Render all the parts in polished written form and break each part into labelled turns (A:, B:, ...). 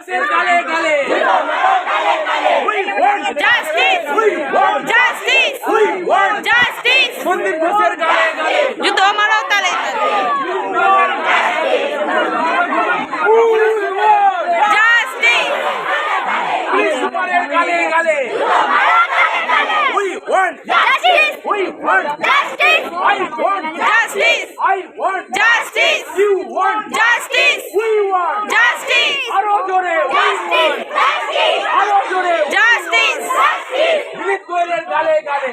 A: গালে গালে we want
B: Justice!
A: we want
B: Justice!
A: we want
B: Justice!
A: Sandeep ঘোষের গালে গালে
B: জুতো মারাও তালে Justice!
A: পুলিশ সুপারের গালে গালে we want
B: Justice!
A: we want
B: Justice!
A: I want
B: Justice!
A: I want
B: Justice!
A: you want
B: Justice!
A: we want
B: Justice!
A: আরো জোরে we want আরো জোরে
B: Justice!
A: দিলীপ গোয়েলের গালে গালে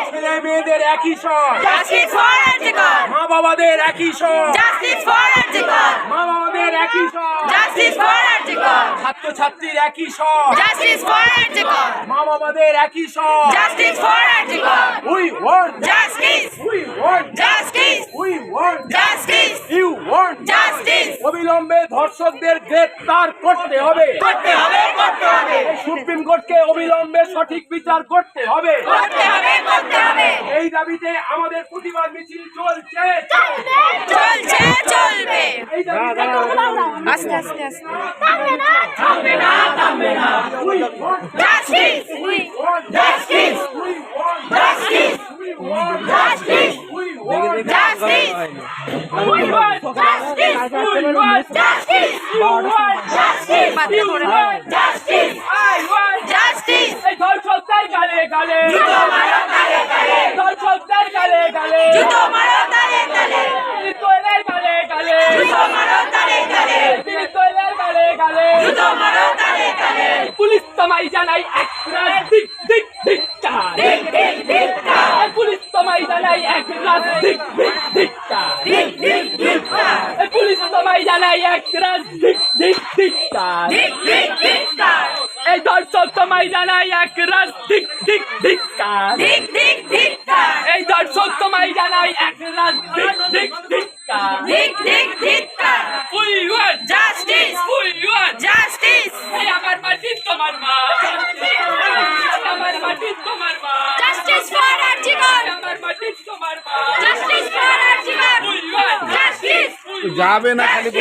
A: ছেলে মেয়েদের একই সব
B: Justice for Arjikar!
A: মা বাবাদের একই সব
B: Justice for Arjikar!
A: মা বাবাদের একই সব
B: Justice for Arjikar!
A: ছাত্র ছাত্রীর একই সব
B: Justice for Arjikar!
A: মা বাবাদের একই সব
B: Justice for Arjikar!
A: we want
B: Justice!
A: we want
B: Justice!
A: we want
B: Justice!
A: you want
B: Justice!
A: অবিলম্বে ধর্ষকদের গ্রেফতার করতে হবে
B: করতে হবে করতে হবে
A: সুপ্রিম কোর্টকে অবিলম্বে সঠিক বিচার করতে হবে
B: করতে হবে করতে হবে
A: এই দাবিতে আমাদের প্রতিবাদ মিছিল চলছে
B: চলছে চলবে
A: এই দাবিতে
B: আস্তে আস্তে আস্তে
A: থামবে না we want
B: Justice!
A: we want
B: Justice!
A: we want
B: Justice!
A: we want
B: Justice!
A: we want
B: Justice!
A: we want
B: Justice!
A: we want
B: Justice!
A: you want
B: Justice!
A: you want
B: Justice!
A: I want
B: Justice!
A: এই ধর্ষকদের গালে গালে
B: জুতো মারো তালে তালে
A: ধর্ষকদের গালে গালে
B: জুতো মারো তালে তালে
A: কোয়েলের গালে গালে
B: জুতো মারো তালে তালে
A: কোয়েলের গালে গালে
B: জুতো মারো তালে তালে
A: পুলিশ তোমায় জানাই একরাত দিক দিক ধিক্কার
B: ঠিক ঠিক ঠিক
A: পুলিশ তোমায় জানাই একরাত দিক দিক ধিক্কার
B: ঠিক ঠিক ঠিক
A: পুলিশ তোমায় জানাই একরাত দিক দিক ধিক্কার
B: ঠিক ঠিক ঠিক
A: এই ধর্ষক তোমায় জানাই একরাত দিক দিক ধিক্কার
B: ঠিক ঠিক ঠিক
A: এই ধর্ষক তোমায় জানাই একরাত দিক দিক ধিক্কার
B: ঠিক ঠিক ঠিক
A: we want
B: justice
A: we want
B: justice
A: এই আমার মাটি তোমার মা আমার মাটি তোমার মা
B: জাস্টিস ফর আরজিকর
A: আমার মাটি তোমার মা
B: justice for RG Kar
A: we want
B: justice
C: যাবে না খালি